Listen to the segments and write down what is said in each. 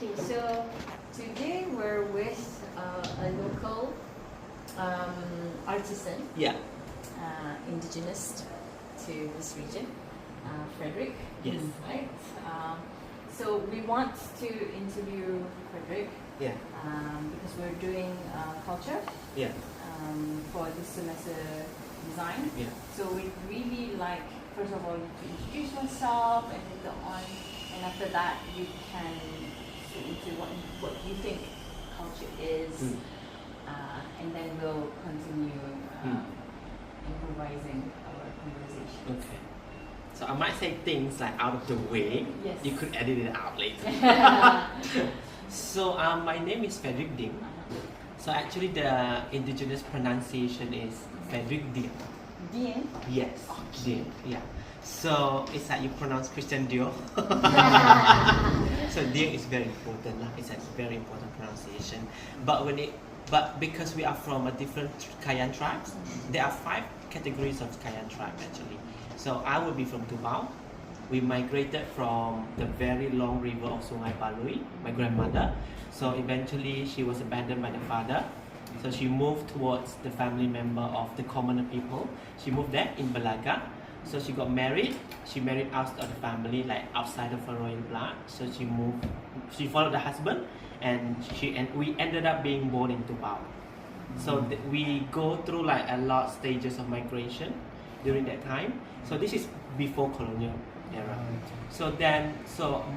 Okay, so today we're with a local artisan, Yeah. indigenous to this region, Frederick. Yes. Right. So we want to interview Frederick. Yeah. Because we're doing culture. Yeah. For this semester design. Yeah. So we'd really like, first of all, you to introduce yourself, and later on, and after that, you can get into what you think culture is, and then we'll continue improvising our conversation. Okay. So I might say things like out of the way. Yes. You could edit it out later. So my name is Frederick Ding. So actually the indigenous pronunciation is Frederick Ding. Ding? Yes. Ding. Yeah. So it's like you pronounce Christian Dior. So Ding is very important. It's a very important pronunciation. But because we are from a different Kayan tribes, there are 5 categories of Kayan tribe actually. So I will be from Tubao. We migrated from the very long river of Sungai Palui, my grandmother. So eventually she was abandoned by the father. So she moved towards the family member of the commoner people. She moved there in Balaga. So she got married. She married out of the family, like outside of her royal blood. So she followed the husband, and we ended up being born in Tubao. So we go through like a lot of stages of migration during that time. So this is before colonial era. So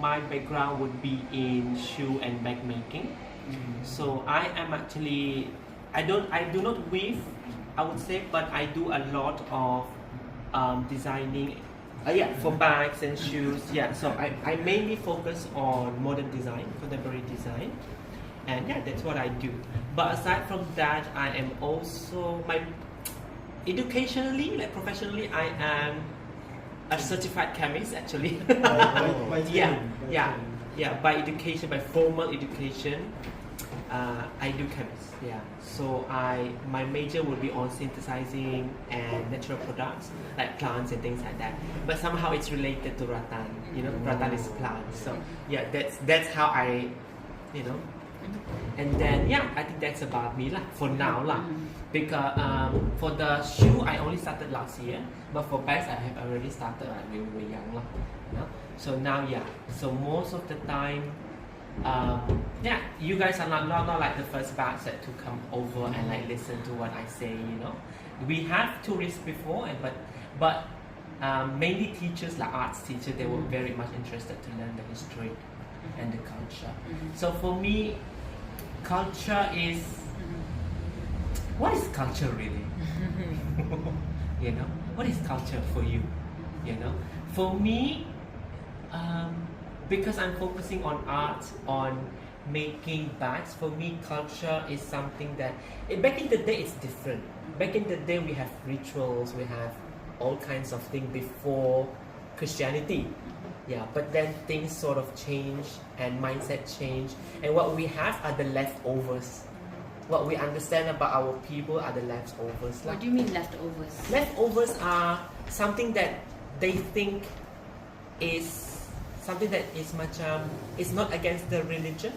my background would be in shoe and bag making. So I am actually, I do not weave, I would say, but I do a lot of designing, for bags and shoes. Yeah, so I mainly focus on modern design, contemporary design, and yeah, that's what I do. But aside from that, I am also educationally, like professionally, I am a certified chemist actually. By education, by formal education, I do chemist. Yeah, so my major would be on synthesizing and natural products like plants and things like that. But somehow it's related to rattan. Rattan is plant. So yeah, that's how I, And then I think that's about me lah for now lah. Because for the shoe I only started last year, but for bags I have already started when we were young lah. So now so most of the time, you guys are not like the first batch that to come over and like listen to what I say. We have tourists before, but mainly teachers, like arts teachers, they were very much interested to learn the history and the culture. So for me, culture is, what is culture really? What is culture for you? For me, because I'm focusing on art, on making bags, for me culture is something that, back in the day it's different. Back in the day we have rituals, we have all kinds of things before Christianity. But then things sort of change and mindset change, and what we have are the leftovers. What we understand about our people are the leftovers. What do you mean leftovers? Leftovers are something that they think is something that is it's not against the religion,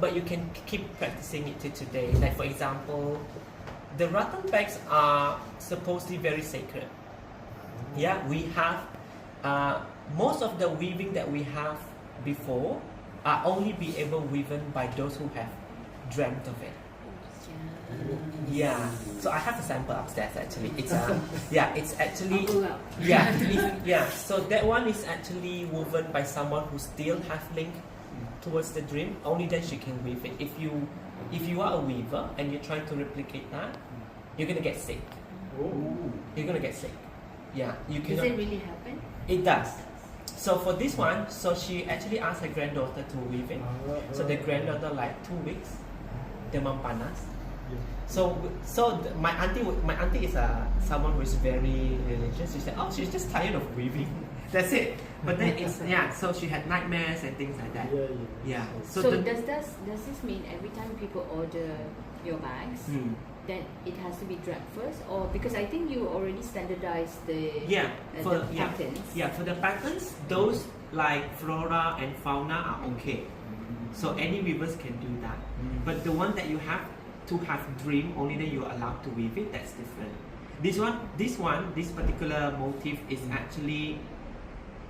but you can keep practicing it to today. Like for example, the rattan bags are supposedly very sacred. We have most of the weaving that we have before are only be able woven by those who have dreamt of it. So I have a sample upstairs actually. It's it's actually So that one is actually woven by someone who still have link towards the dream. Only then she can weave it. If you are a weaver and you're trying to replicate that, you're gonna get sick. You're gonna get sick. You cannot. Does it really happen? It does. So for this one, so she actually asked her granddaughter to weave it. So the granddaughter like 2 weeks, demam panas. So my auntie is someone who is very religious. She said, oh, she's just tired of weaving. That's it. But then it's so she had nightmares and things like that. So does this mean every time people order your bags, then it has to be draped first, or because I think you already standardized the patterns. For the patterns, those like flora and fauna are okay. So any weavers can do that. But the one that you have to have dream, only then you're allowed to weave it, that's different. This particular motif is actually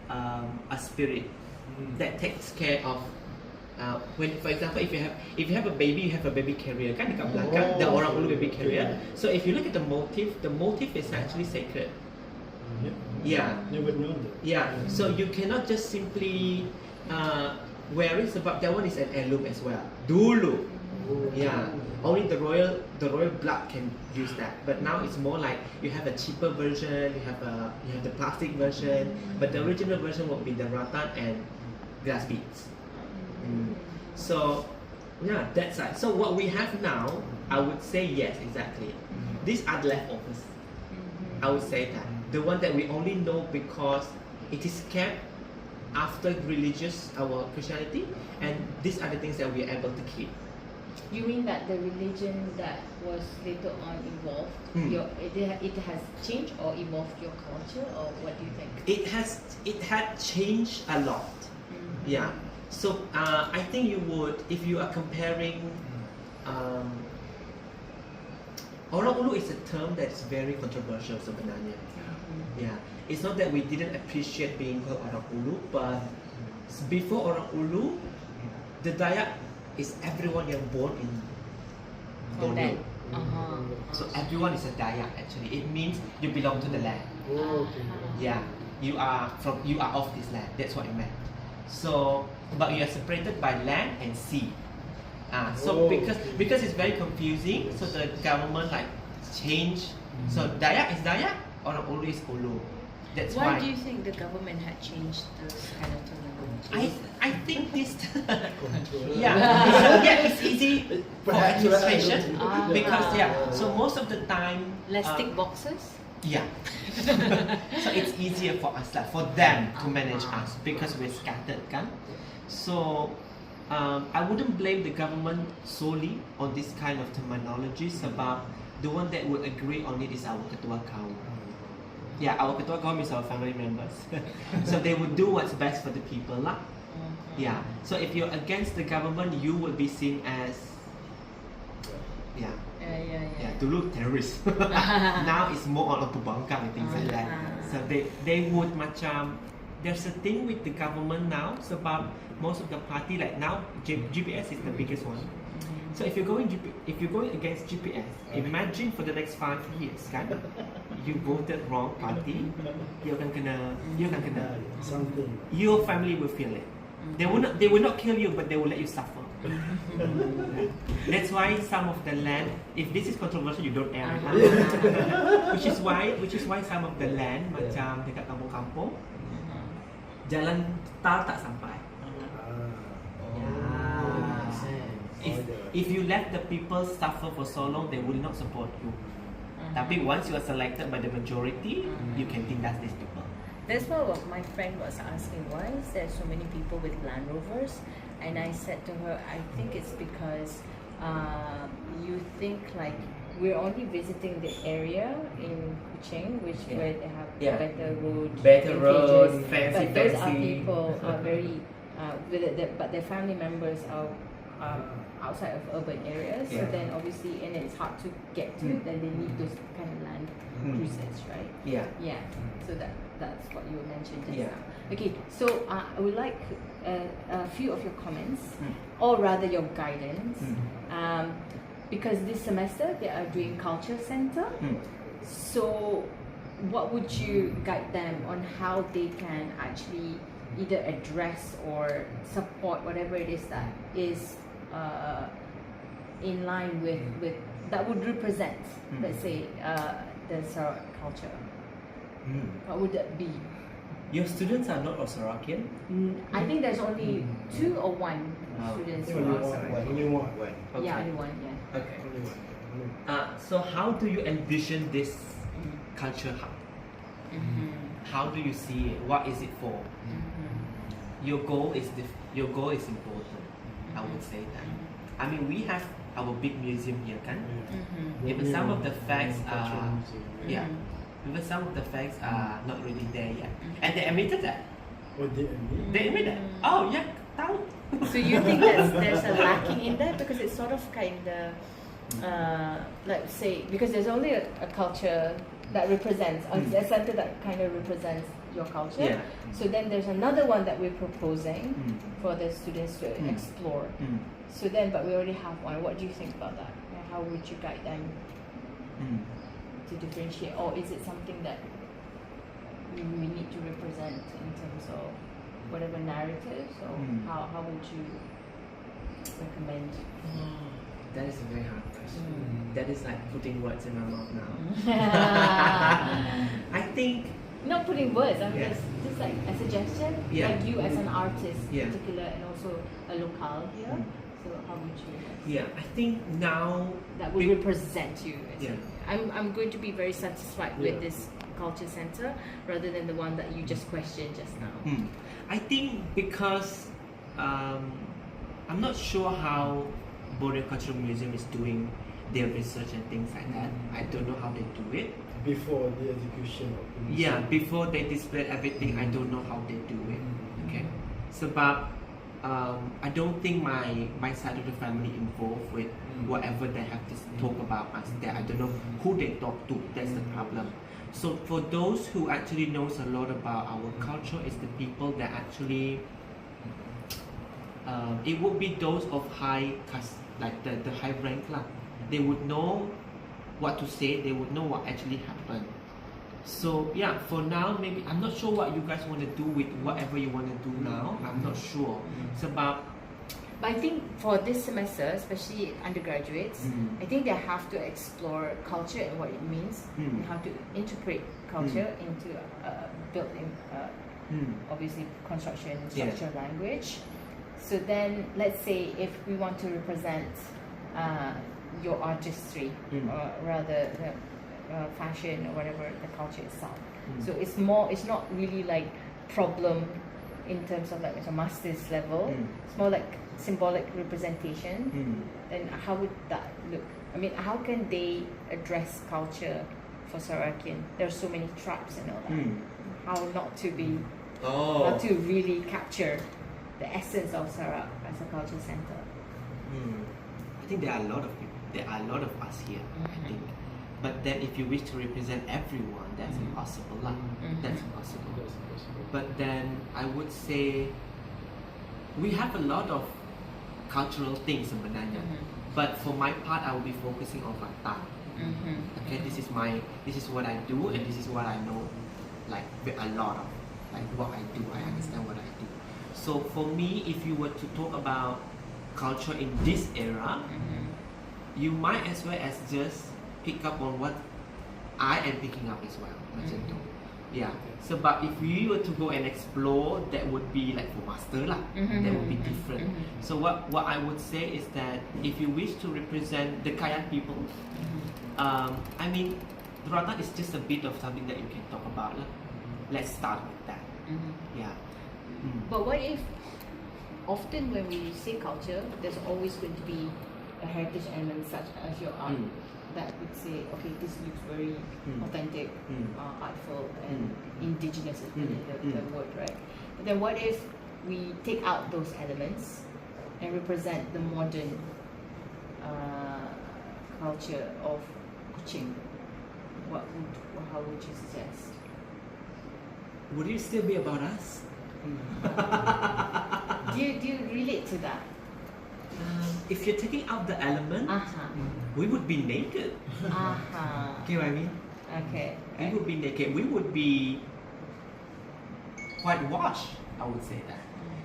a spirit that takes care of when, for example, if you have a baby, you have a baby carrier, kan dekat belakang, the orang ulu baby carrier. So if you look at the motif is actually sacred. Yeah. Never known that. Yeah. So you cannot just simply wear it, sebab that one is an heirloom as well. Dulu. Yeah. Only the royal blood can use that. But now it's more like you have a cheaper version, you have the plastic version, but the original version will be the rattan and glass beads. So yeah, that's right. So what we have now, I would say yes, exactly. These are the leftovers. I would say that the one that we only know because it is kept after our Christianity, and these are the things that we are able to keep. You mean that the religion that was later on evolved, it has changed or evolved your culture, or what do you think? It had changed a lot. Yeah. So I think you would, if you are comparing, orang ulu is a term that's very controversial sebenarnya. Yeah. It's not that we didn't appreciate being called orang ulu, but before orang ulu, the Dayak is everyone yang born in Borneo. So everyone is a Dayak actually. It means you belong to the land. Yeah, you are of this land. That's what it meant. So, but you are separated by land and sea. So because it's very confusing, so the government like changed. So Dayak is Dayak, orang ulu is ulu. That's why do you think the government had changed those kind of terminology? I think this it's easy for administration because so most of the time less tick boxes. Yeah. So it's easier for us, like for them to manage us because we're scattered, kan? So I wouldn't blame the government solely on this kind of terminology sebab the one that would agree on it is our ketua kaum. Yeah, our ketua kaum is our family members. So they would do what's best for the people lah. Yeah. So if you're against the government, you will be seen as dulu terrorist. Now it's more on pembangkang and things like that. So they would macam, there's a thing with the government now sebab most of the party like now GPS is the biggest one. So if you're going against GPS, imagine for the next 5 years, kan? You voted wrong party, you akan kena. Your family will feel it. They will not kill you, but they will let you suffer. That's why some of the land, if this is controversial, you don't air it. Which is why some of the land macam dekat kampung-kampung, jalan tar tak sampai. If you let the people suffer for so long, they will not support you. Tapi once you are selected by the majority, you can tindas these people. That's what my friend was asking. Why is there so many people with Land Rovers? And I said to her, I think it's because you think like we're only visiting the area in Kuching, where they have better roads, fancy. But those are people are very, but their family members are outside of urban areas. So then obviously, and it's hard to get to. Then they need those kind of land cruises, right? Yeah. So that's what you mentioned just now. Okay, so I would like a few of your comments, or rather your guidance, because this semester they are doing culture center. So what would you guide them on how they can actually either address or support whatever it is that is in line with that would represent, let's say, the Sarawak culture? What would that be? Your students are not Sarawakian? I think there's only 2 or 1 students who are Sarawakian. Only one. Okay. Yeah, only 1. Yeah. Okay. So how do you envision this culture hub? How do you see it? What is it for? Your goal is important. I would say that. I mean, we have our big museum here, kan? Even some of the facts are even some of the facts are not really there yet, and they admitted that. Oh, they admit? They admit that. Oh yeah, tahu. So you think there's a lacking in that because it's sort of kind of like say because there's only a culture that represents a center that kind of represents your culture. Yeah. So then there's another one that we're proposing for the students to explore. So then, but we already have one. What do you think about that? How would you guide them to differentiate, or is it something that we need to represent in terms of whatever narratives, or how would you recommend? That is a very hard question. That is like putting words in my mouth now. I think Not putting words, I mean just like a suggestion, like you as an artist in particular and also a locale here. So how would you? Yeah, I think now That would represent you. Yeah. I'm going to be very satisfied with this culture center rather than the one that you just questioned just now. I think because I'm not sure how Borneo Cultural Museum is doing their research and things like that. I don't know how they do it. Before the execution of the museum. Yeah, before they display everything, I don't know how they do it. Okay, so but I don't think my side of the family involved with whatever they have to talk about us there. I don't know who they talk to. That's the problem. So for those who actually knows a lot about our culture, is the people that actually it would be those of high caste, like the high rank lah. They would know what to say. They would know what actually happened. So yeah, for now maybe I'm not sure what you guys want to do with whatever you want to do now. I'm not sure. It's about. But I think for this semester, especially undergraduates, I think they have to explore culture and what it means, and how to interpret culture into built-in, obviously construction, structure, language. So then, let's say if we want to represent your artistry, or rather fashion or whatever the culture itself. So it's not really like problem in terms of like a master's level. It's more like symbolic representation. Then how would that look? I mean, how can they address culture for Sarawakian? There are so many tribes and all that. How not to be, not to really capture the essence of Sarawak as a culture center. I think there are a lot of people. There are a lot of us here. I think, but then if you wish to represent everyone, that's impossible. That's impossible. But then I would say we have a lot of cultural things sebenarnya. But for my part, I will be focusing on Fakta. Okay, this is what I do, and this is what I know. Like a lot of like what I do, I understand what I do. So for me, if you were to talk about culture in this era, you might as well as just pick up on what I am picking up as well. Macam tu. Yeah. So but if you were to go and explore, that would be like for master lah. That would be different. So what I would say is that if you wish to represent the Kayan people, I mean, Rata is just a bit of something that you can talk about lah. Let's start with that. Yeah. But what if often when we say culture, there's always going to be a heritage element such as your art that would say, okay, this looks very authentic, artful, and indigenous is really the word, right? But then what if we take out those elements and represent the modern culture of Kuching? How would you suggest? Would it still be about us? Do you relate to that? If you're taking out the element, we would be naked. Okay, what I mean? Okay. We would be naked. We would be whitewashed, I would say that.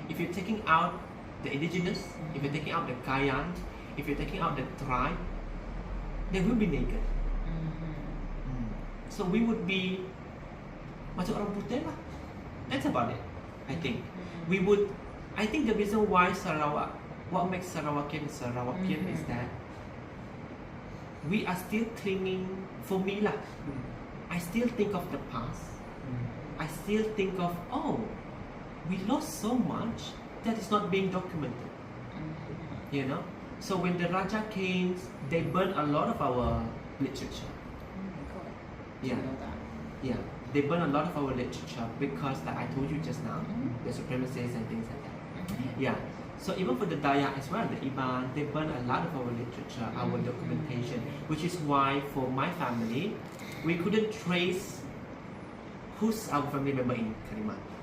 If you're taking out the indigenous, if you're taking out the Kayan, if you're taking out the tribe, then we'll be naked. So we would be macam orang putih lah. That's about it, I think. I think the reason why Sarawak, what makes Sarawakian is that we are still clinging, for me lah, I still think of the past. I still think of, we lost so much that is not being documented. You know? So when the Raja came, they burned a lot of our literature. Yeah, they burn a lot of our literature because, like I told you just now, the supremacists and things like that. Yeah, So even for the Dayak as well, the Iban, they burn a lot of our literature, our documentation, which is why for my family, we couldn't trace who's our family member in Kalimantan.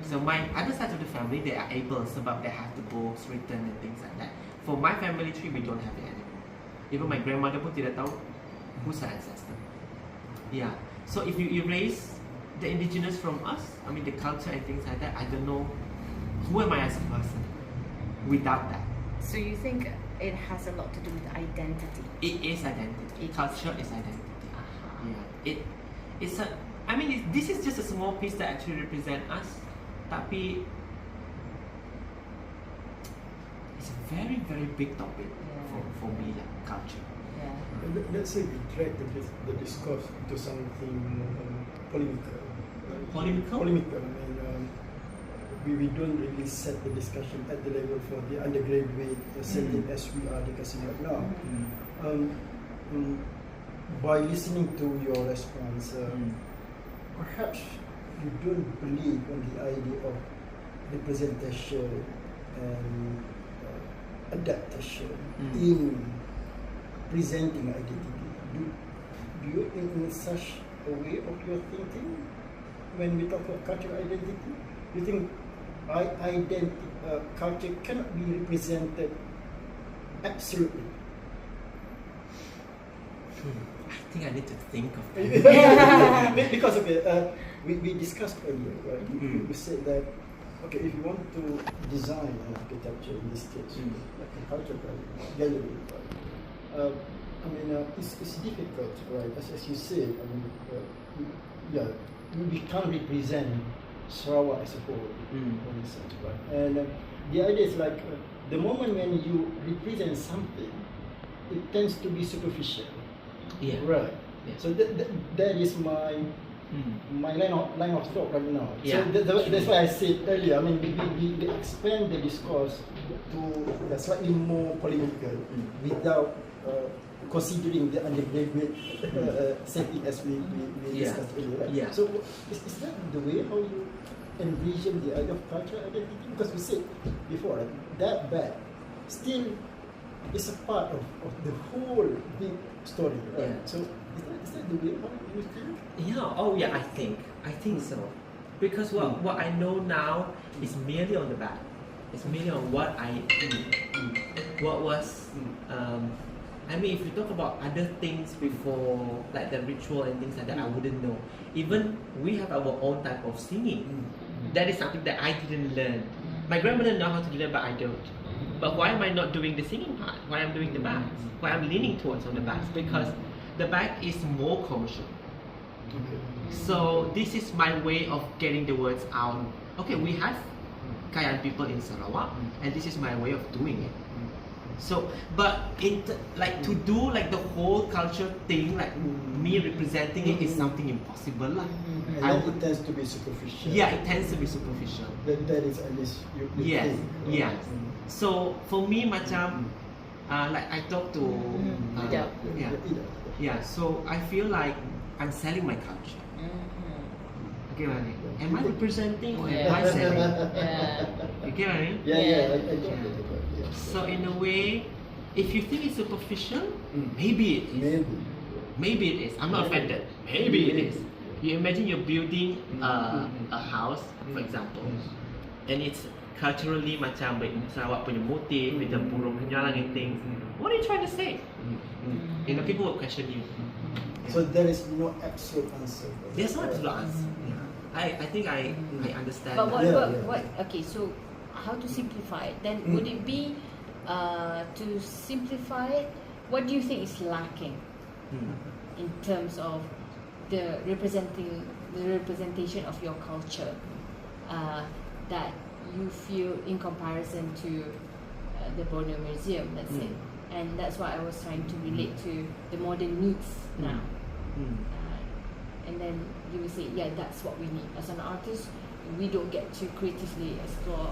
So my other side of the family, they are able, sebab they have the books written and things like that. For my family tree, we don't have it anymore. Even my grandmother pun tidak tahu who's her ancestor. Yeah. So if you erase the indigenous from us, I mean the culture and things like that, I don't know who am I as a person without that. So you think it has a lot to do with identity? It is identity. Culture is identity. Yeah. It's a. I mean, this is just a small piece that actually represent us. Tapi it's a very very big topic for me, culture. Yeah. Let's say we drag the discourse to something polemical. Polemical? Polemical. I mean, we don't really set the discussion at the level for the undergraduate setting as we are discussing right now. By listening to your response, perhaps you don't believe on the idea of representation and adaptation in presenting identity. Do you think in such a way of your thinking when we talk of cultural identity? You think culture cannot be represented absolutely? I think I need to think of that. Because we discussed earlier, right? We said that if you want to design an architecture in this case, like a culture gallery, right? I mean, it's difficult, right? As you said, I mean, we can't represent Sarawak as a whole, for instance, right? And the idea is like the moment when you represent something, it tends to be superficial. Yeah. Right. Yeah. So that is my line of thought right now. Yeah. So that's why I said earlier. I mean, we expand the discourse to slightly more polemical without considering the undergraduate setting as we discussed earlier. Right? Yeah. So is that the way how you envision the idea of cultural identity? Because we said before, right, that bad still is a part of the whole big story, right? Yeah. So is that the way how you think? Yeah. Oh yeah. I think so. Because what I know now is merely on the back. It's merely on what I what was. I mean, if you talk about other things before, like the ritual and things like that, I wouldn't know. Even we have our own type of singing. That is something that I didn't learn. My grandmother know how to do that, but I don't. But why am I not doing the singing part? Why I'm doing the bass? Why I'm leaning towards on the bass? Because the back is more commercial. So this is my way of getting the words out. Okay, we have Kayan people in Sarawak, and this is my way of doing it. So, but to do like the whole culture thing, like me representing it is something impossible lah. And then it tends to be superficial. Yeah, it tends to be superficial. That is at least you Yes, think. Right? yes. So for me, macam like I talk to so I feel like I'm selling my culture. Okay, Rani? Am I representing or am I selling? Okay, Rani? Yeah. I don't know. So in a way, if you think it's superficial, maybe it is. Maybe it is. I'm not offended. Maybe it is. You imagine you're building a house, for example, and it's culturally macam Sarawak punya motif with the burung kenyalang and things. What are you trying to say? You know, people will question you. So there is no absolute answer. There's no absolute answer. I think I understand. But that. what? Okay, so how to simplify it? Then would it be to simplify it? What do you think is lacking in terms of the representation of your culture that you feel in comparison to the Borneo Museum, let's say, and that's why I was trying to relate to the modern needs now. And then you will say, yeah, that's what we need. As an artist, we don't get to creatively explore.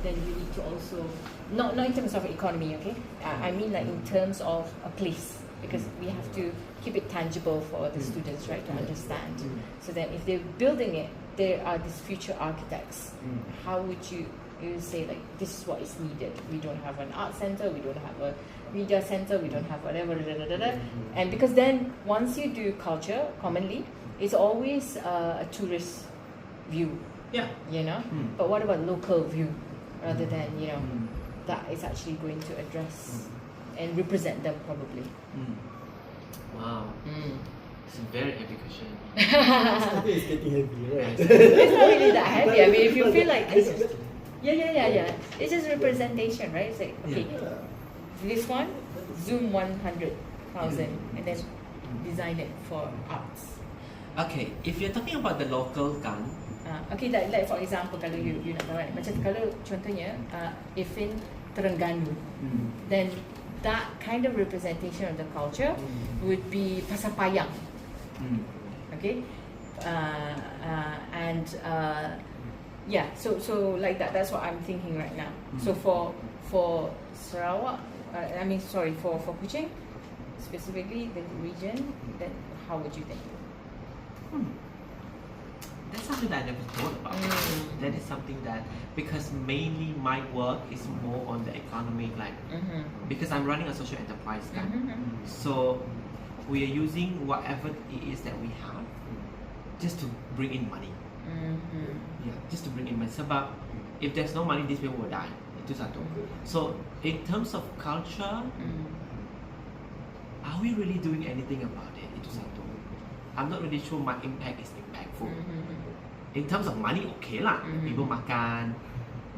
Then you need to also, not in terms of economy, okay? I mean like in terms of a place, because we have to keep it tangible for the students, right, to understand. So that if they're building it, there are these future architects. How would you you say like this is what is needed. We don't have an art center, we don't have a media center, we don't have whatever, and because then once you do culture commonly, it's always a tourist view. Yeah. You know, but what about local view, rather than that is actually going to address and represent them probably. Wow. It's a very heavy question. I think it's getting heavy, right? It's not really that heavy. I mean, if you feel like it's just, yeah. It's just representation, right? It's like, okay, this one, zoom 100,000 and then design it for arts. Okay, if you're talking about the local kan, Okay, like for example, kalau you nak tahu kan, macam kalau contohnya, if in Terengganu, then that kind of representation of the culture would be pasar payang. Okay, and so like that. That's what I'm thinking right now. So for Sarawak, for Kuching specifically, the region, then how would you think? That's something that I never thought about. That is something that, because mainly my work is more on the economic, like because I'm running a social enterprise, so we are using whatever it is that we have just to bring in money. Yeah, just to bring in money. Sebab if there's no money, these people will die. Itu satu. So in terms of culture, are we really doing anything about it? Itu satu. I'm not really sure my impact is impactful. In terms of money, okay lah, people makan,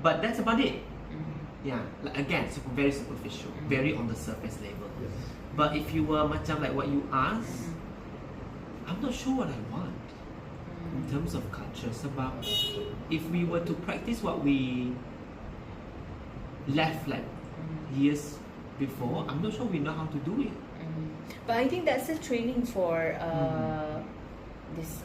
but that's about it. Yeah, like, again, very superficial, very on the surface level. But if you were macam like what you asked, I'm not sure what I want in terms of culture. Sebab if we were to practice what we left like years before, I'm not sure we know how to do it. But I think that's the training for this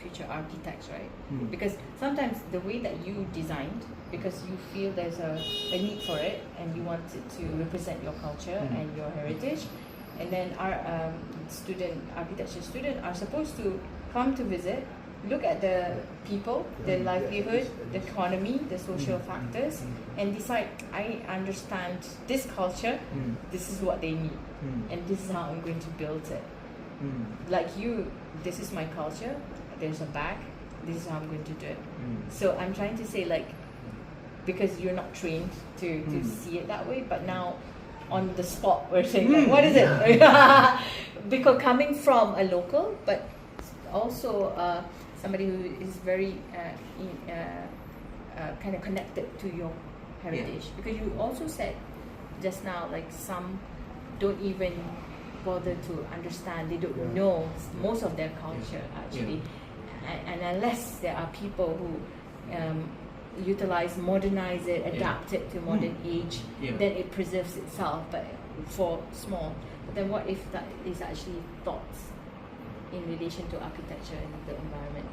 future architects, right? Because sometimes the way that you designed, because you feel there's a need for it and you want it to represent your culture and your heritage, and then our architecture student are supposed to come to visit, look at the people, their livelihood, the economy, the social factors, and decide, I understand this culture, this is what they need, and this is how I'm going to build it. Like you, this is my culture, there's a bag, this is how I'm going to do it. So I'm trying to say, like, because you're not trained to see it that way, but now on the spot we're saying, like, what is it? Because coming from a local, but also somebody who is very kind of connected to your heritage. Because you also said just now, like, some don't even bother to understand, they don't know most of their culture actually. And unless there are people who utilize, modernize it, adapt it to modern age, then it preserves itself, but for small. But then what if that is actually thoughts in relation to architecture and the environment?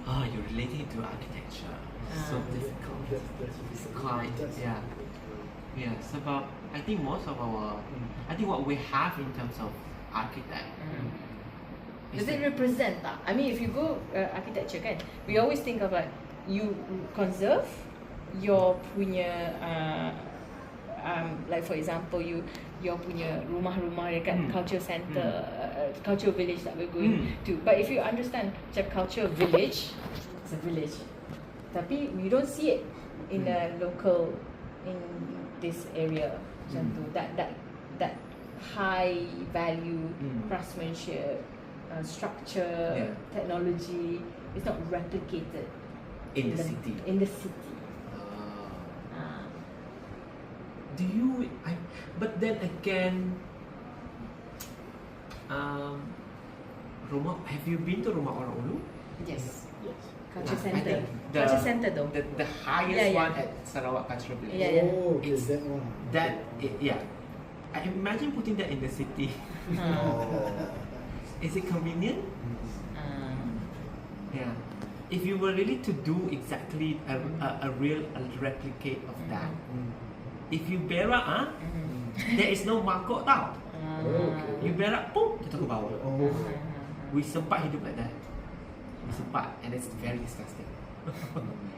You're relating it to architecture. So difficult. It's quite, yeah. So about, I think most of our, I think what we have in terms of architect. Does it represent that? I mean, if you go architecture kan, we always think of like, you conserve your punya like for example, your punya rumah-rumah dekat culture center, culture village that we're going to. But if you understand macam culture village, it's a village. Tapi you don't see it in a local, in this area macam tu. That high value craftsmanship, structure, technology is not replicated in the city. In the city. Do you? But then again, Rumah. Have you been to Rumah Orang Ulu? Yes. Yes. Culture I center. think Culture center though. The highest one at Sarawak Cultural Village. Oh, okay, that one. I imagine putting that in the city. Is it convenient? Yeah. If you were really to do exactly a real replicate of that, if you berak, there is no mangkuk tau. You berak, pum, jatuh ke bawah. We sempat hidup like that. We sempat, and it's very disgusting.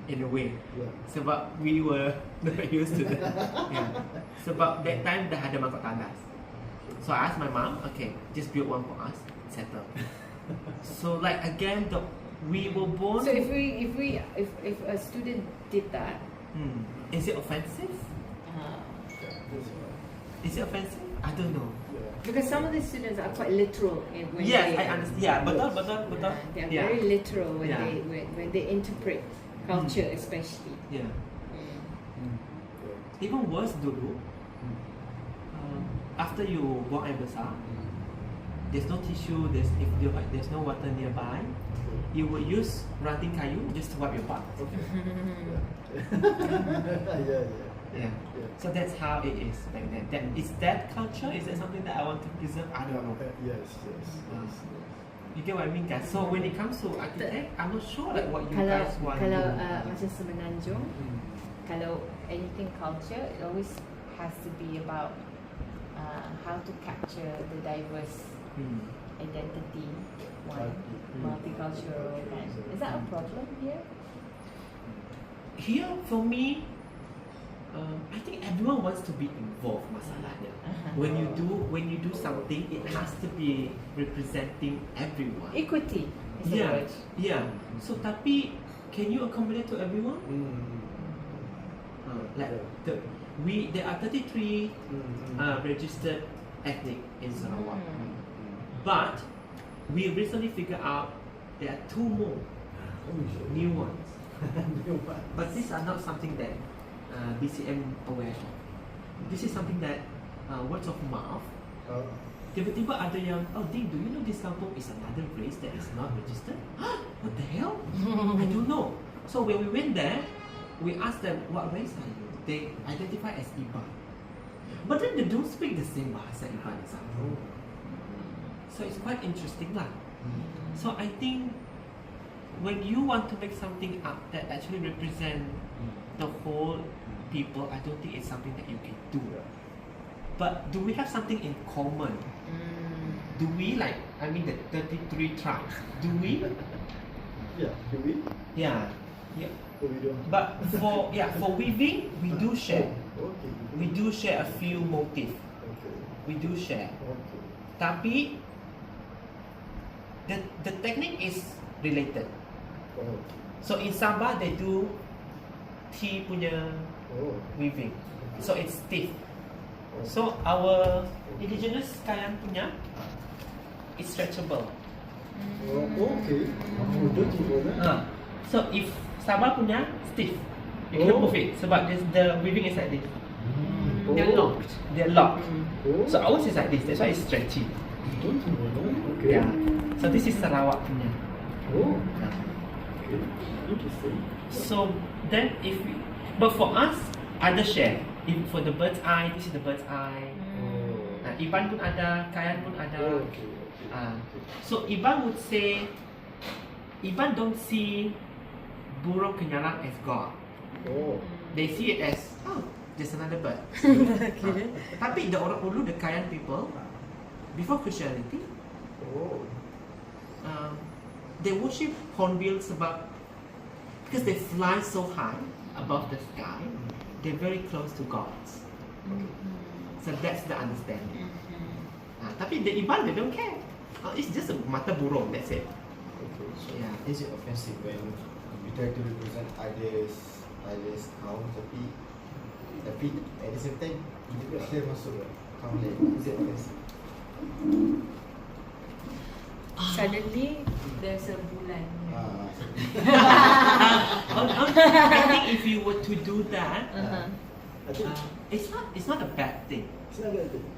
in a way. Yeah. Sebab we were not used to that. Yeah. Sebab that time dah ada mangkuk tandas. So I asked my mom, okay, just build one for us, settle. So like again, we were born. So if a student did that, is it offensive? That's right. Is it offensive? I don't know. because some of the students are quite literal when Yes, they, I understand. Yeah, betul. they are Yeah. very literal when Yeah. when they interpret culture, especially. Yeah. Even worse dulu, after you buang air besar, there's no tissue, there's no water nearby, you would use ranting kayu just to wipe your butt. Yeah. So that's how it is back then. Is that culture? Is that something that I want to preserve? I don't know. Yes. You get what I mean, guys? So when it comes to architect, I'm not sure like what you Kalau guys want kalau to do. macam Semenanjung, kalau anything culture, it always has to be about how to capture the diverse identity, multicultural, kan? Is that a problem here? Here, for me, I think everyone wants to be involved masalahnya. When you do something, it has to be representing everyone. Equity is the word. Yeah. So tapi, can you accommodate to everyone? Like there are 33 registered ethnic in Sarawak, but we recently figured out there are 2 more new ones. But these are not something that BCM aware of. This is something that words of mouth. Tiba-tiba ada yang, oh Ding, do you know this kampung is another race that is not registered? What the hell? I don't know. So when we went there, we asked them, what race are you? They identify as Iban. But then they don't speak the same bahasa Iban as us. So it's quite interesting lah. So I think when you want to make something up that actually represent the whole people, I don't think it's something that you can do. But do we have something in common? Do we the 33 tribes? Do we? Yeah, do we? Yeah. Or we don't? But for weaving, we do share. Okay. We do share a few motifs. Okay. We do share. Okay. Tapi the technique is related. Oh. So in Sabah they do T punya weaving. So it's stiff. So our indigenous Kayan punya is stretchable. Okay. Dirty one. So if Sabah punya stiff, you cannot move it. Sebab the weaving is like this. They're locked. So ours is like this. That's why it's stretchy. Okay. Yeah. So this is Sarawak punya. Okay. Interesting. So then but for us, ada share. If for the bird's eye, this is the bird's eye. Iban pun ada, Kayan pun ada. Okay. So Iban would say, Iban don't see burung kenyarang as God. They see it as, just another bird. Tapi the orang Ulu, the Kayan people, before Christianity, they worship hornbill sebab because they fly so high above the sky, they're very close to gods. So that's the understanding. Tapi the Iban, they don't care. It's just a mata burung, that's it. Okay. Yeah. Is it offensive when we try to represent others kaum tapi at the same time kita masuk kaum lain? Is it offensive? Suddenly there's a bulan. I think if you were to do that, it's not a bad thing.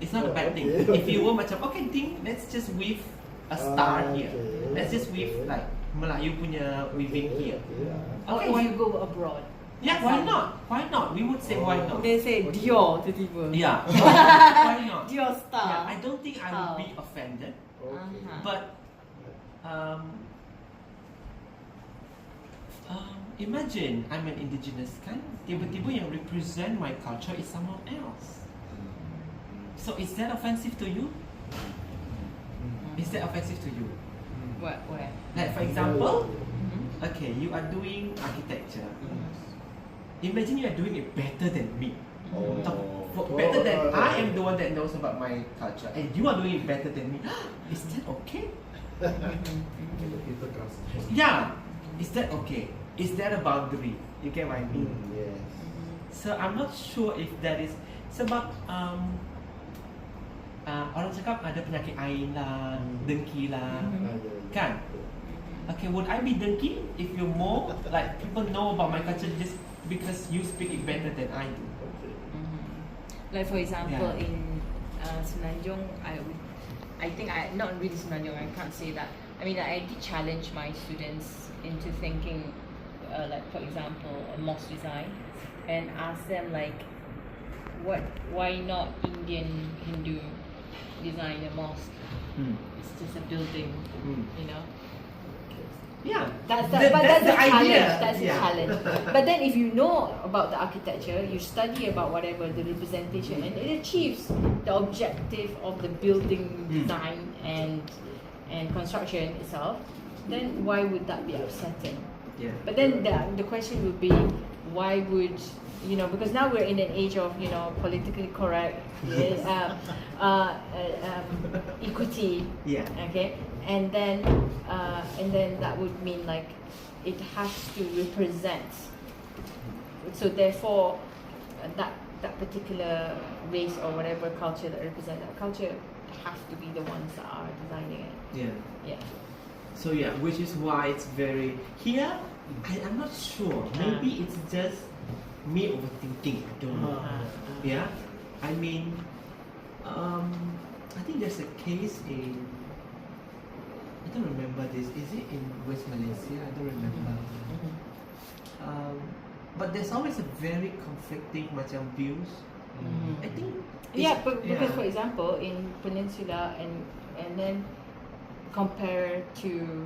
It's not a bad thing. If you were macam, okay, think let's just weave a star here. Let's just weave like Melayu punya weaving here. Or if you go abroad. Yeah, why not? Why not? We would say why not. They say Dior tiba-tiba. Yeah. Why not? Dior Yeah, star. I don't think I would be offended. But imagine I'm an indigenous kan, tiba-tiba yang represent my culture is someone else. So is that offensive to you? Is that offensive to you? Where? Like for example, okay, you are doing architecture. Imagine you are doing it better than me. Better than I am the one that knows about my culture, and you are doing it better than me. Is that okay? Yeah. Is that okay? Is that a boundary? You get what I mean? Yes. So I'm not sure if that is sebab orang cakap ada penyakit ain lah, dengki lah, kan? Okay, would I be dengki if you're more like people know about my culture just because you speak it better than I do? Like for example, Yeah. in Semenanjung, I think not really Semenanjung. I can't say that. I mean, I did challenge my students into thinking, like for example, a mosque design, and ask them like, why not Indian Hindu design a mosque? It's just a building, you know. Yeah, That's the a challenge. idea. That's a challenge. But then, if you know about the architecture, you study about whatever the representation, and it achieves the objective of the building design and construction itself, then why would that be upsetting? Yeah. But then the question would be, why would, you know, because now we're in an age of, you know, politically correct, equity, Yeah. okay, and then that would mean like it has to represent. So therefore, that particular race or whatever culture that represent that culture have to be the ones that are designing it. Yeah. Yeah. So yeah, which is why it's very here. I'm not sure. Maybe it's just me overthinking. I don't know. Yeah. I mean, I think there's a case in. I don't remember this. Is it in West Malaysia? I don't remember. But there's always a very conflicting macam views. I think. Yeah, but because for example, in Peninsula and then compare to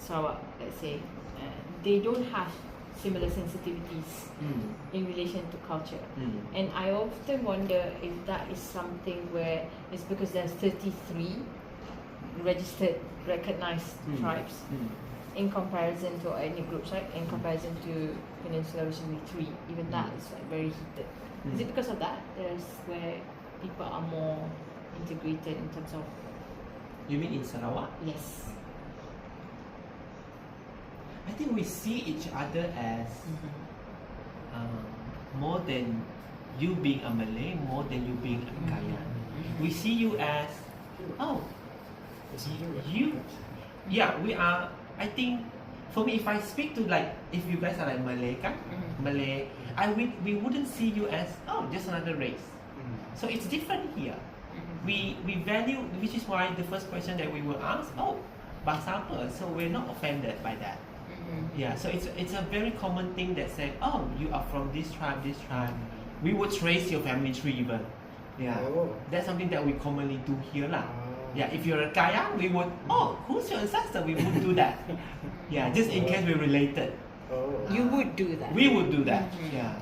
Sarawak, let's say, they don't have similar sensitivities in relation to culture. And I often wonder if that is something where it's because there's 33 registered, recognized tribes in comparison to ethnic groups, right? In comparison to Peninsula, which is only 3. Even that is like very heated. Is it because of that? There's where people are more integrated in terms of. You mean in Sarawak? Yes. I think we see each other as more than you being a Malay, more than you being a Kayan. We see you as, you. Yeah, we are. I think for me, if I speak to like, if you guys are like Malay, Malay, we wouldn't see you as just another race. So it's different here. We value, which is why the first question that we will ask, bahasa apa? So we're not offended by that. Yeah, so it's a very common thing that said, you are from this tribe. We would trace your family tree even. Yeah, that's something that we commonly do here lah. Yeah, if you're a Kaya, we would, who's your ancestor? We would do that. Yeah, just in case we're related. You would do that. We would do that. Yeah.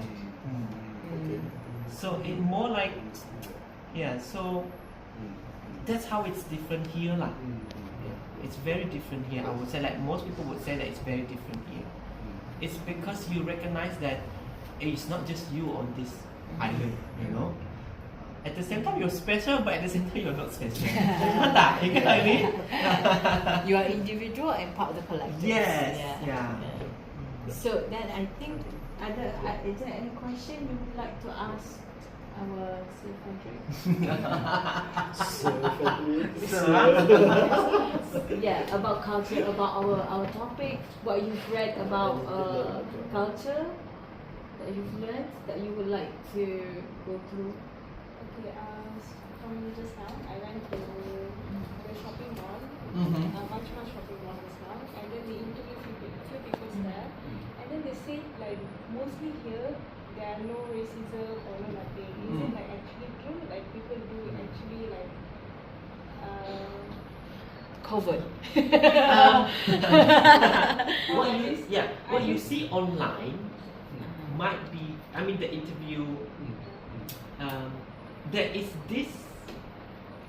So it more like, so that's how it's different here lah. It's very different here. I would say like most people would say that it's very different here. It's because you recognize that it's not just you on this island, you know. At the same time you're special, but at the same time you're not special. Tak? You get what I mean? You are individual and part of the collective. Yes. Yeah. So then I think, is there any question you would like to ask our Sir Frederick? Yeah, about culture, about our topic, what you've read about culture that you've learned that you would like to go through. Okay, from just now, I went to the shopping mall, much shopping mall just now, and then we interviewed few people there, and then they say like mostly here there are no racism or no nothing. Is it like actually true? Like people do actually like Covered. What you see online might be. I mean, the interview. There is this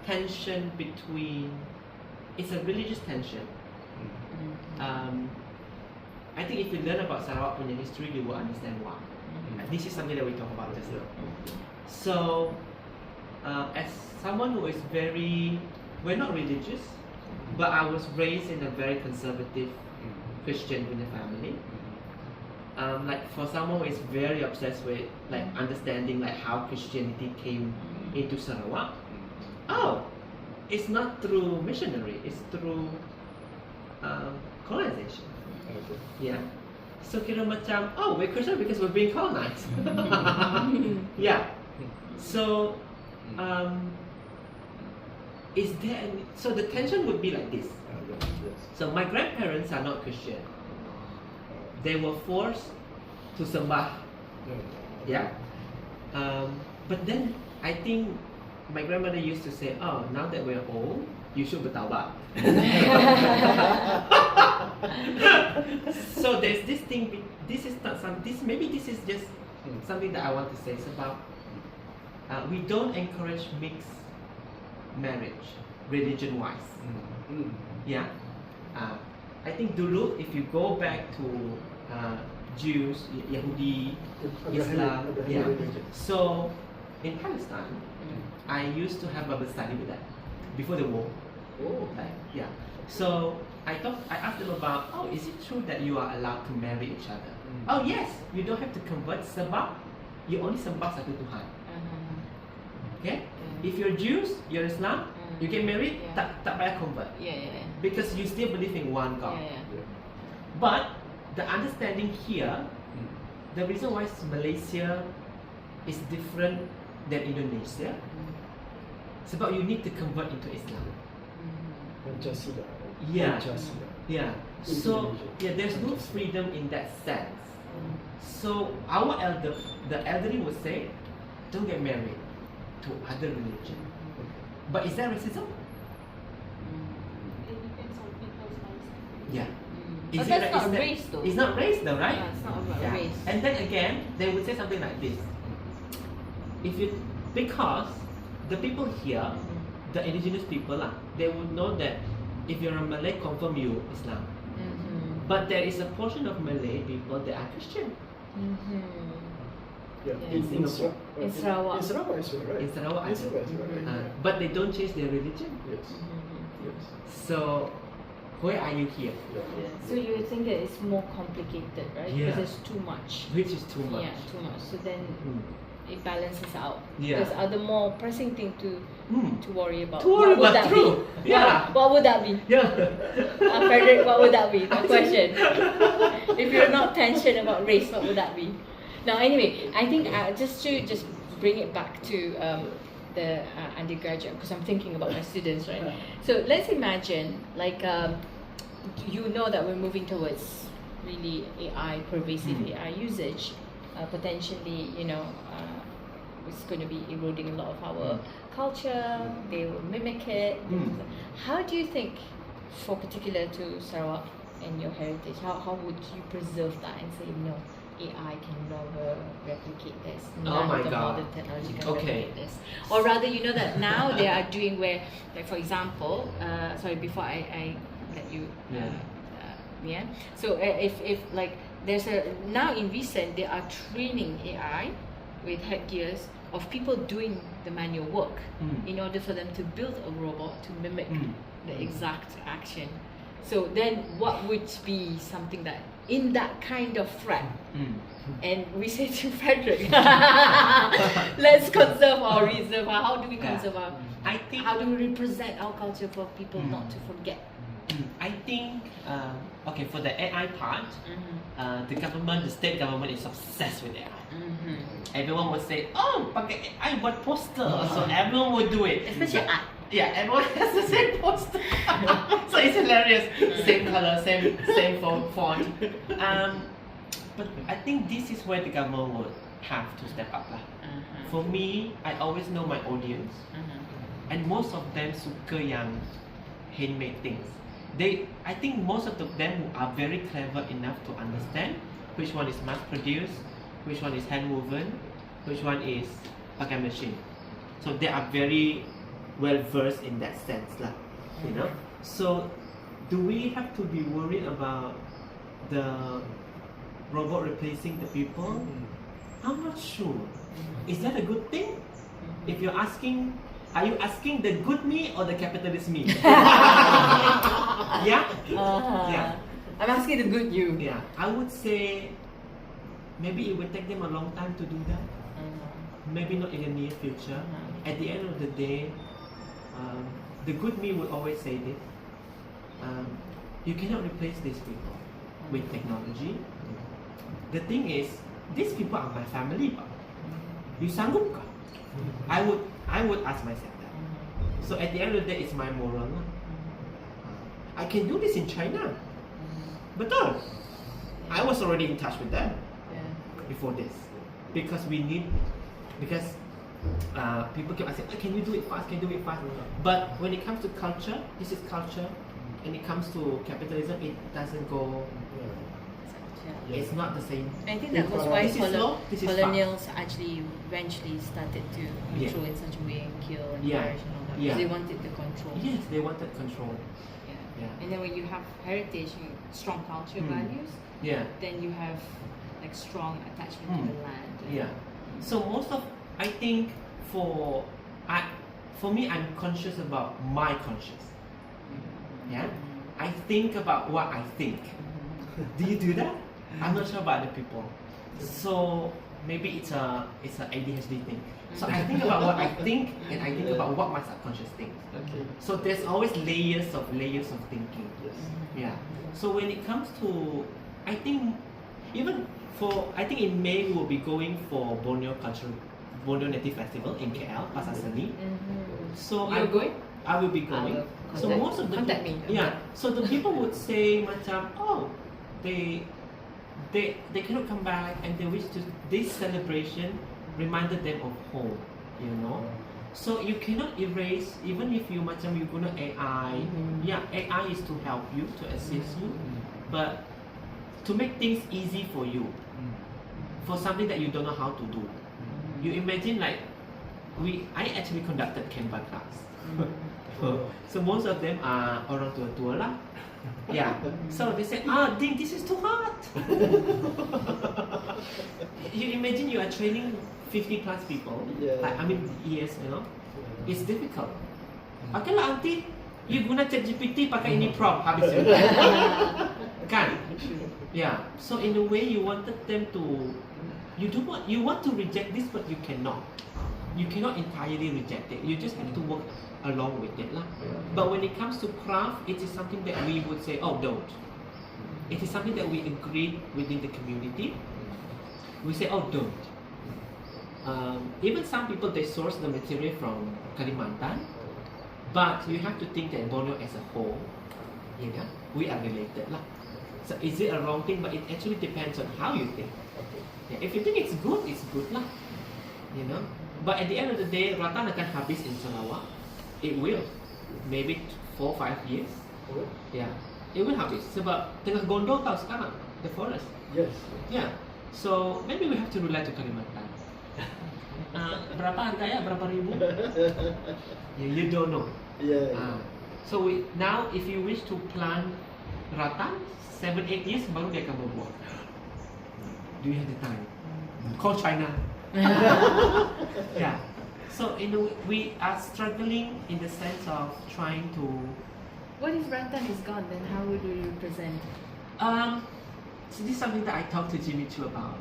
tension between. It's a religious tension. I think if you learn about Sarawak punya history, you will understand why. This is something that we talk about just now. So, as someone who is we're not religious, but I was raised in a very conservative Christian in the family. Like for someone who is very obsessed with like understanding like how Christianity came into Sarawak, it's not through missionary, it's through colonization. Yeah. So kira macam, we're Christian because we're being colonized. Yeah. So, is there any, so the tension would be like this. So my grandparents are not Christian. They were forced to sembah. Yeah. But then I think my grandmother used to say, now that we're old, you should bertaubat. So there's this thing, this is not maybe this is just something that I want to say. It's about, we don't encourage mixed marriage, religion-wise. Yeah. I think dulu, if you go back to Jews, Yahudi, Islam, yeah. So in Palestine, I used to have Bible study with them before the war. Like, yeah. So I asked them about, is it true that you are allowed to marry each other? Oh yes, you don't have to convert sebab you only sembah satu Tuhan. Okay? If you're Jews, you're Islam, you get married, tak payah convert. Because you still believe in one God. But the understanding here, the reason why Malaysia is different than Indonesia, sebab you need to convert into Islam. Yeah. Yeah. So there's no freedom in that sense. So the elderly would say, don't get married to other religion. But is that racism? It depends on people's mindset. Yeah. But that's not race though. It's not race though, right? Yeah, it's not about race. And then again, they would say something like this. Because the people here, the indigenous people, they would know that if you're a Malay, confirm you Islam. But there is a portion of Malay people that are Christian. In Singapore. In Sarawak. In Sarawak as well, right? In Sarawak, In Sarawak as well, right? but they don't change their religion. Yes. Yes. So, where are you here? So you think that it's more complicated, right? Yeah. Because there's too much. Which is too much. Yeah, too much. So then it balances out. Yeah. There's other more pressing thing to worry about. To worry What would about, that true. be? Yeah. What would that be? Yeah. Frederick, what would that be? The question. If you're not tension about race, what would that be? Now, anyway, I think just to bring it back to the undergraduate, because I'm thinking about my students, right? So let's imagine, like, you know that we're moving towards really AI, pervasive AI usage. Potentially, it's going to be eroding a lot of our culture. They will mimic it. How do you think, for particular to Sarawak and your heritage, how would you preserve that and say no? AI can never replicate this. None of the modern technology can replicate this. Or rather, that now they are doing where, like for example, before I let you, So if like there's now in recent they are training AI with headgears of people doing the manual work in order for them to build a robot to mimic the exact action. So then what would be something that in that kind of threat, and we say to Frederick, let's conserve or reserve. How do we conserve our? How do we represent our culture for people not to forget? I think for the AI part, the state government is obsessed with AI. Everyone would say, pakai AI buat poster, so everyone would do it. Especially art. Yeah, everyone has the same poster. So it's hilarious. Same color, same font. But I think this is where the government would have to step up. For me, I always know my audience. And most of them suka yang handmade things. I think most of them are very clever enough to understand which one is mass produced, which one is hand woven, which one is pakai machine. So they are very well versed in that sense, So do we have to be worried about the robot replacing the people, I'm not sure. Is that a good thing? If you're asking, are you asking the good me or the capitalist me? Yeah? Yeah. I'm asking the good you. Yeah. I would say maybe it will take them a long time to do that. Maybe not in the near future. At the end of the day, the good me will always say this. You cannot replace these people with technology. The thing is, these people are my family. You sanggup kah? I would ask myself that. So at the end of the day, it's my moral. I can do this in China. Betul. I was already in touch with them before this. Because people keep asking, can you do it fast, can you do it fast? But when it comes to culture, this is culture. When it comes to capitalism, it doesn't go, it's not the same. I think that was why This is slow, this is fast. colonials actually eventually started to control in such a way and kill and punish and all that. Because they wanted the control. Yes, they wanted control. Yeah. And then when you have heritage, strong cultural values, then you have like strong attachment to the land. Yeah. So most of, I think for me, I'm conscious about my conscience. Yeah. I think about what I think. Do you do that? I'm not sure about other people. So maybe it's an ADHD thing. So I think about what I think, and I think about what my subconscious thinks. Okay. So there's always layers of thinking. Yes. Yeah. So when it comes to, I think in May we'll be going for Borneo Native Festival in KL, Pasar Seni. So You're going? I will be going. So most of the contact me. So the people would say, macam, oh, they cannot come back, and they wish to this celebration reminded them of home, you know. So you cannot erase, even if you macam you guna AI. Yeah, AI is to help you, to assist you, but to make things easy for you, for something that you don't know how to do. You imagine like I actually conducted Canva class. So most of them are orang tua lah. Yeah. So they said, Ding, this is too hard. You imagine you are training 50 plus people. Years, you know. It's difficult. Okay lah, auntie. You guna ChatGPT pakai ini prompt habis you. Kan? Yeah. So in a way you wanted them to, you want to reject this, but you cannot. You cannot entirely reject it. You just have to work along with it lah. But when it comes to craft, it is something that we would say, oh, don't. It is something that we agree within the community. We say, oh, don't. Even some people, they source the material from Kalimantan, but you have to think that Borneo as a whole, you know, we are related lah. So is it a wrong thing? But it actually depends on how you think. Yeah, if you think it's good lah. You know. But at the end of the day, rattan akan habis in Sarawak. It will. Maybe 4-5 years. Yeah. It will habis. Sebab tengah gondol tau sekarang, the forest. Yes. Yeah. So maybe we have to rely to Kalimantan. Berapa harganya? Berapa ribu? You don't know. Yeah. So now if you wish to plant rattan, 7-8 years baru dia akan berbuah. Do you have the time? Call China. Yeah. So we are struggling in the sense of trying to. What if rattan is gone? Then how would you present? So this is something that I talked to Jimmy Chu about.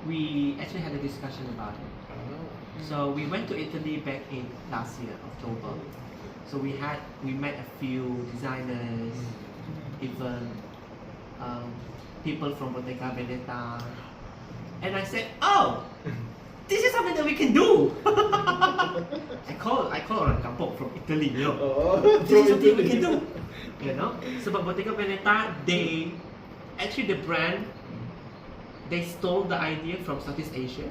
We actually had a discussion about it. So we went to Italy back in last year, October. So we met a few designers, even people from Bottega Veneta, and I said, oh, this is something that we can do. I call orang kampung from Italy, you know. This is something we can do, you know. So but Bottega Veneta, actually the brand, they stole the idea from Southeast Asia.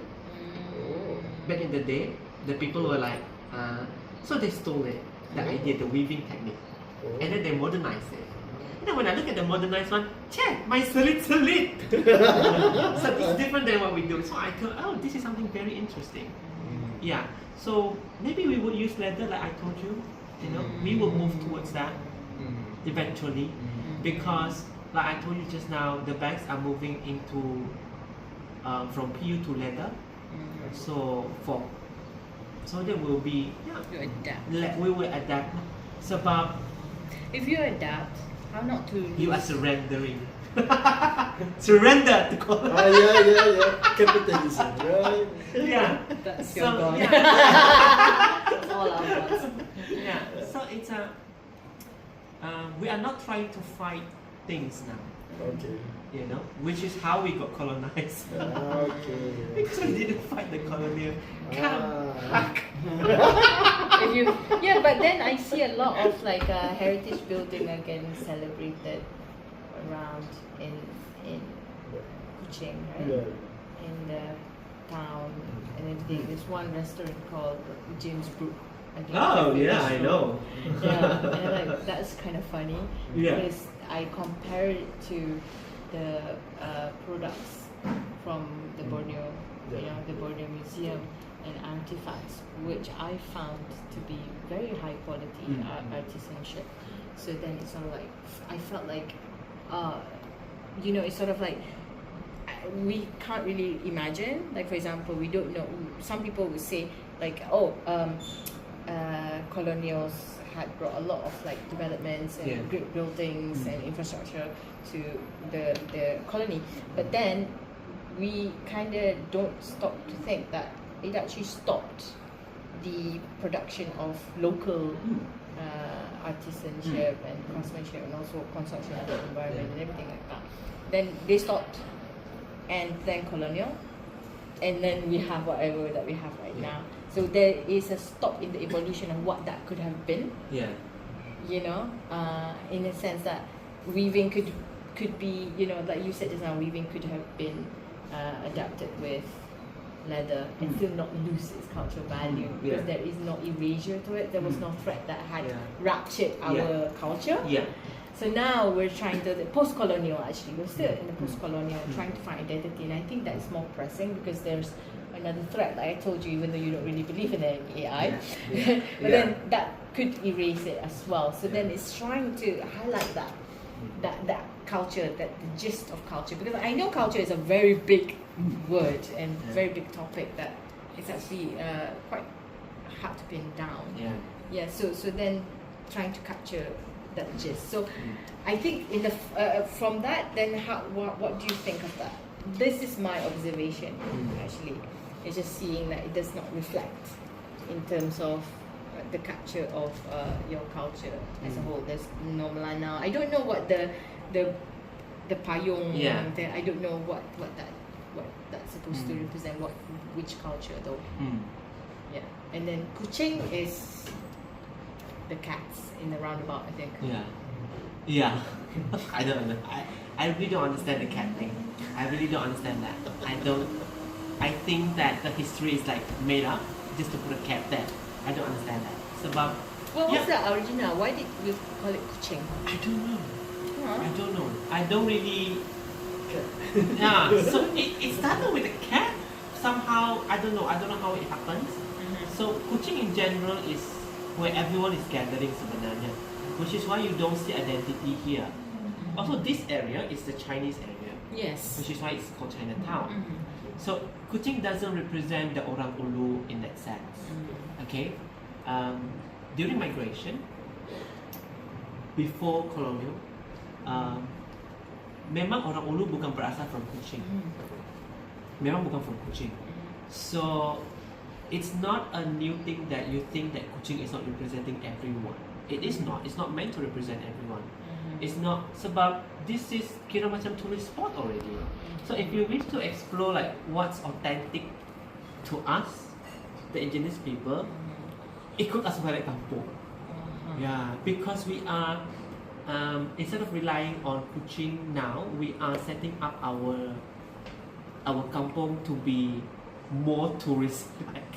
Back in the day, the people were like, so they stole it, the idea, the weaving technique, and then they modernized it. And then when I look at the modernized one, my selit. So it's different than what we do. So I thought, oh, this is something very interesting. Yeah. So maybe we would use leather, like I told you. You know, we will move towards that eventually, because like I told you just now, the banks are moving into from PU to leather. So there will be You adapt. we will adapt. Sebab If you adapt, how not to you are lose? surrendering. Surrender to colonialism. Yeah. Capitalism, right? Yeah. That's So, your God. yeah. That's all our gods. Yeah. So it's a we are not trying to fight things now. Okay. You know, which is how we got colonized. Okay. Because we didn't fight the colonial. Ah. But then I see a lot of like heritage building again celebrated around in Kuching, right? Yeah. In the town and everything. There's one restaurant called James Brook. I don't know Oh if you've yeah, I been know. Yeah, and like that's kind of funny Yeah. because I compare it to the products from the Borneo, the Borneo Museum and artifacts, which I found to be very high quality artisanship. So then it's sort of like I felt like, it's sort of like we can't really imagine. Like for example, we don't know. Some people would say like, colonials had brought a lot of like developments and great buildings and infrastructure to the colony, but then we kind of don't stop to think that it actually stopped the production of local artisanship and craftsmanship and also construction of the environment and everything like that. Then they stopped, and then colonial, and then we have whatever that we have right now. So there is a stop in the evolution of what that could have been. Yeah. In a sense that weaving could be, like you said just now, weaving could have been adapted with leather and still not lose its cultural value because there is no erasure to it. There was no thread that had ruptured our culture. Yeah. So now we're trying to, post-colonial actually, we're still in the post-colonial trying to find identity, and I think that is more pressing because there's another threat, like I told you, even though you don't really believe in AI, but then that could erase it as well. So then it's trying to highlight that culture, that the gist of culture, because I know culture is a very big word and very big topic that is actually quite hard to pin down. So then trying to capture that gist. So I think in the from that, then what do you think of that? This is my observation actually. It's just seeing that it does not reflect in terms of the capture of your culture as a whole. There's no Melana. I don't know what the payung. I don't know what that's supposed to represent. Which culture though? Yeah. And then Kuching is the cats in the roundabout, I think. Yeah. I don't know. I really don't understand the cat thing. I really don't understand that. I think that the history is like made up just to put a cat there. I don't understand that. It's about. What's the original? Why did we call it Kuching? I don't know. Huh? I don't know. I don't really. So it started with a cat. Somehow I don't know how it happens. So Kuching in general is where everyone is gathering sebenarnya, which is why you don't see identity here. Also, this area is the Chinese area. Yes. Which is why it's called Chinatown. So Kuching doesn't represent the Orang Ulu in that sense. Okay, during migration, before colonial, memang Orang Ulu bukan berasal from Kuching. Memang bukan from Kuching. So it's not a new thing that you think that Kuching is not representing everyone. It is not. It's not meant to represent everyone. It's not sebab this is kira macam tourist spot already. So if you wish to explore like what's authentic to us, the indigenous people, ikut us balik kampung. Yeah, because we are instead of relying on Kuching now, we are setting up our kampung to be more tourist-like.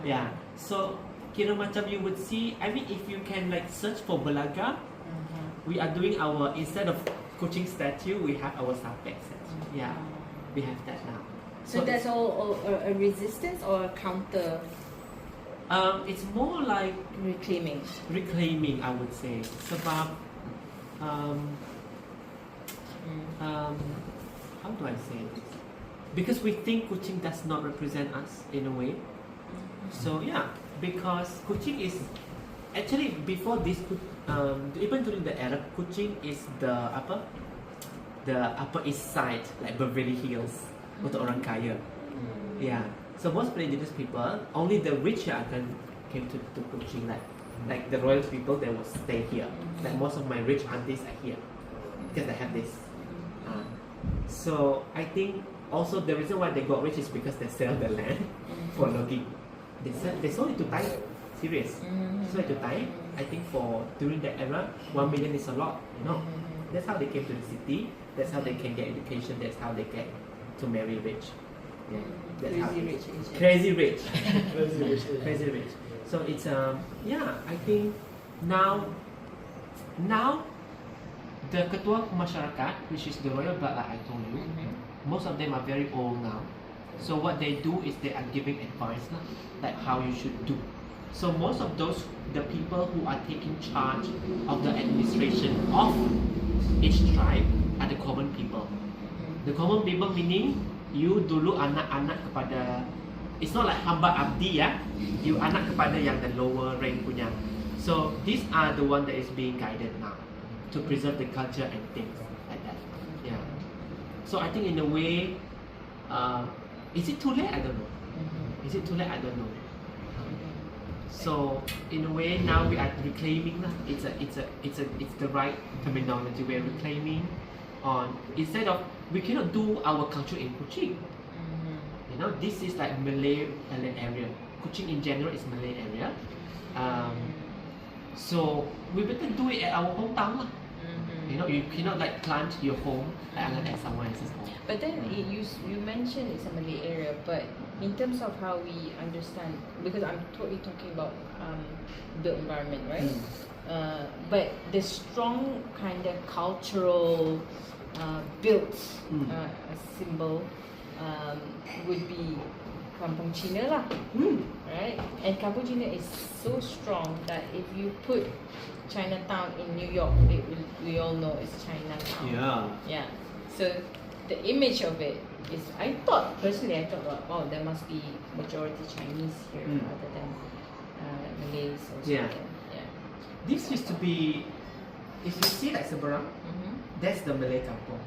Yeah, so kira macam you would see. I mean, if you can like search for Belaga, we are doing our, instead of Kuching statue, we have our Sapek statue. Yeah, we have that now. So that's all a resistance or a counter? It's more like reclaiming. Reclaiming, I would say. Sebab how do I say this? Because we think Kuching does not represent us in a way. So yeah, because Kuching is actually before this, even during the era, Kuching is the upper east side, like Beverly Hills untuk orang kaya. Yeah. So most indigenous people, only the rich came to Kuching, like the royal people, they will stay here. Like most of my rich aunties are here because they have this. So I think also the reason why they got rich is because they sell the land for logging. They sold it to Thai. Serious. Sold it to Thai. I think for during that era, 1 million is a lot. You know, that's how they came to the city. That's how they can get education. That's how they get to marry rich. Yeah, that's how Crazy rich. crazy rich. Crazy rich. Crazy rich. So it's yeah, I think now the ketua masyarakat, which is the royal blood like I told you, most of them are very old now. So what they do is they are giving advice like how you should do. So most of the people who are taking charge of the administration of each tribe are the common people. The common people meaning you dulu anak-anak kepada, it's not like hamba abdi ya, you anak kepada yang the lower rank punya. So these are the one that is being guided now to preserve the culture and things like that. Yeah. So I think in a way, is it too late? I don't know. Is it too late? I don't know. So in a way now we are reclaiming. It's the right terminology. We are reclaiming on, instead of we cannot do our culture in Kuching. You know, this is like Malay area. Kuching in general is Malay area. So we better do it at our hometown. You know, you cannot like plant your home like at someone else's home. But then you mentioned it's a Malay area, but in terms of how we understand, because I'm totally talking about built environment, right? But the strong kind of cultural built symbol would be Kampung Cina lah, right? And Kampung Cina is so strong that if you put Chinatown in New York, we all know it's Chinatown. Yeah. So the image of it is, I thought oh, there must be majority Chinese here rather than Malays or something. Yeah. This used to be, if you see like Seberang, that's the Malay kampung.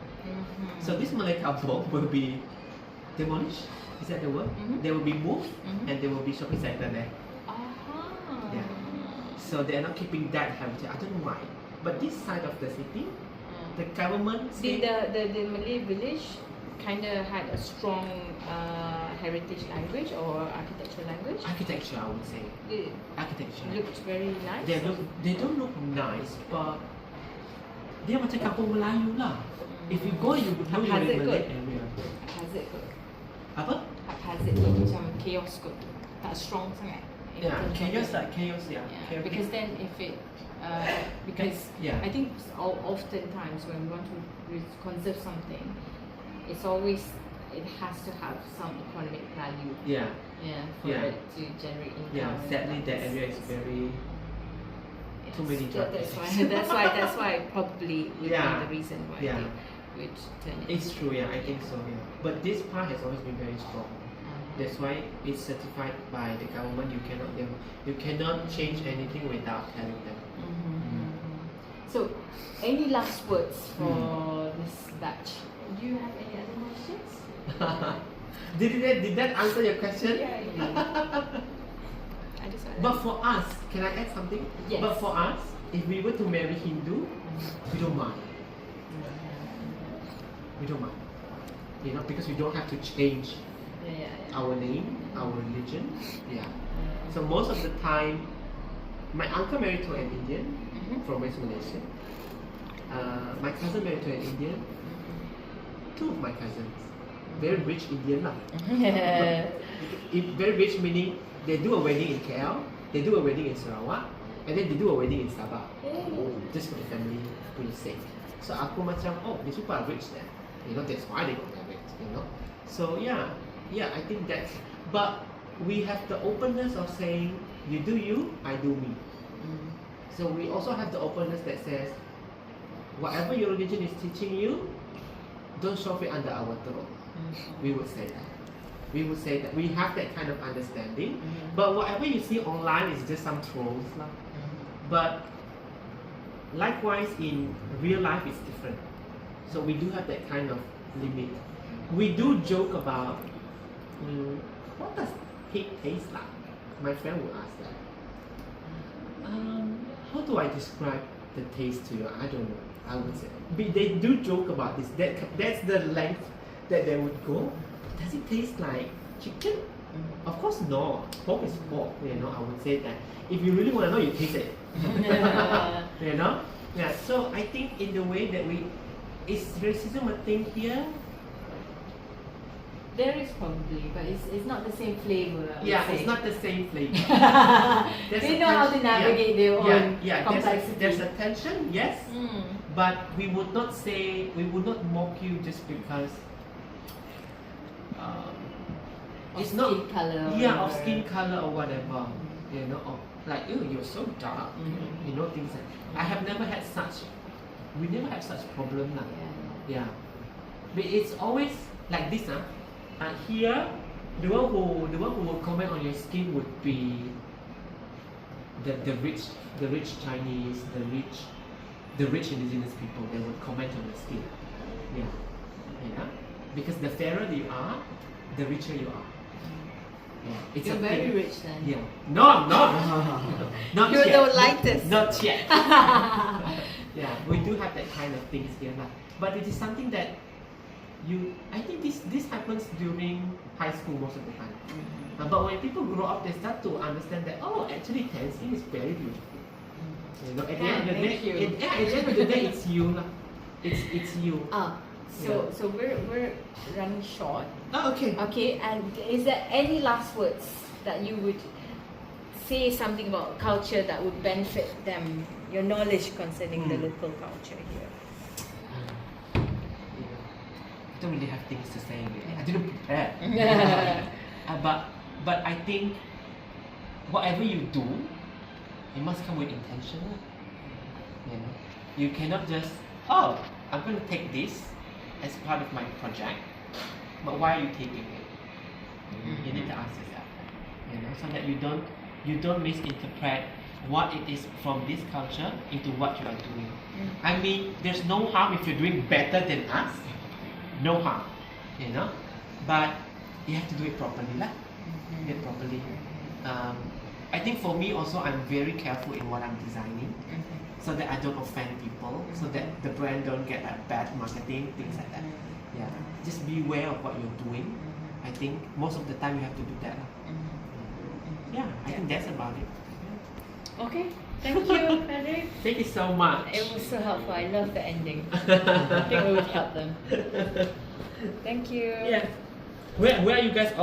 So this Malay kampung will be demolished. Is that the word? They will be moved and there will be shopping center there. Yeah. So they are not keeping that heritage. I don't know why. But this side of the city, the government. The Malay village kind of had a strong heritage language or architectural language. Architecture, I would say. It Architecture. looked very nice. They don't look nice, but dia macam kampung Melayu lah. If you go, you would know you're in Malay area. Haphazard kot. Apa? Haphazard kot, macam chaos kot. Tak strong sangat. Yeah, chaos lah, chaos yeah. Yeah, because then if it, I think oftentimes when we want to conserve something, it's always, it has to have some economic value. Yeah. Yeah, for it to generate income. Yeah, sadly that area is very too many drugs. That's why probably would be the reason why they would turn it. It's true, yeah, I think so, yeah. But this part has always been very strong. That's why it's certified by the government. You cannot change anything without telling them. So, any last words for this batch? Do you have any other questions? Did that answer your question? Yeah, it did. I just But for us, can I add something? Yes. But for us, if we were to marry Hindu, we don't mind. We don't mind. You know, because we don't have to change our name, our religion. Yeah. So most of the time, my uncle married to an Indian from West Malaysia. My cousin married to an Indian. Two of my cousins, very rich Indian lah. Very rich meaning they do a wedding in KL, they do a wedding in Sarawak, and then they do a wedding in Sabah. Just for the family sake. So aku macam, oh, these people are rich then. You know, that's why they got married. You know. So yeah, I think that's. But we have the openness of saying, you do you, I do me. So we also have the openness that says, whatever your religion is teaching you, don't shove it under our throat. We would say that. We would say that we have that kind of understanding. But whatever you see online is just some trolls. But likewise in real life it's different. So we do have that kind of limit. We do joke about what does pig taste like? My friend would ask that. How do I describe the taste to you? I don't know. I would say they do joke about this. That's the length that they would go. Does it taste like chicken? Of course not. Pork is pork. You know, I would say that. If you really want to know, you taste it. You know. Yeah. So I think in the way that is racism a thing here? There is probably, but it's not the same flavor. I would say. It's not the same flavor. They know how to navigate their own complexity. There's a tension, yes, but we would not mock you just because it's not skin color. Of skin color or whatever, you know, or like, oh, you're so dark, you know, things like. I have never had such. We never have such problem, lah. Yeah, but it's always like this, here, the one who will comment on your skin would be the rich Chinese, the rich indigenous people. They would comment on your skin. Yeah, because the fairer you are, the richer you are. Yeah, it's You're very rich then. Yeah. No, I'm not. Not You're yet. the lightest. Not yet. Yeah, we do have that kind of things here, but it is something that I think this happens during high school most of the time. But when people grow up, they start to understand that actually tan skin is very beautiful. You know, at the end of the day, at the end of the day, it's you, lah. It's you. So we're running short. Oh, okay. Okay, and is there any last words that you would say something about culture that would benefit them? Your knowledge concerning the local culture here. I don't really have things to say. I didn't prepare. But I think whatever you do, it must come with intention. You know, you cannot just I'm going to take this as part of my project, but why are you taking it? You need to ask yourself. You know, so that you don't misinterpret what it is from this culture into what you are doing. I mean, there's no harm if you're doing better than us. No harm, you know, but you have to do it properly, lah. Do it properly. I think for me also, I'm very careful in what I'm designing, so that I don't offend people, so that the brand don't get bad marketing, things like that. Yeah, just be aware of what you're doing. I think most of the time you have to do that. Yeah, I think that's about it. Okay, thank you, Frederick. Thank you so much. It was so helpful. I love the ending. I think it would help them. Thank you. Yeah. Where are you guys off?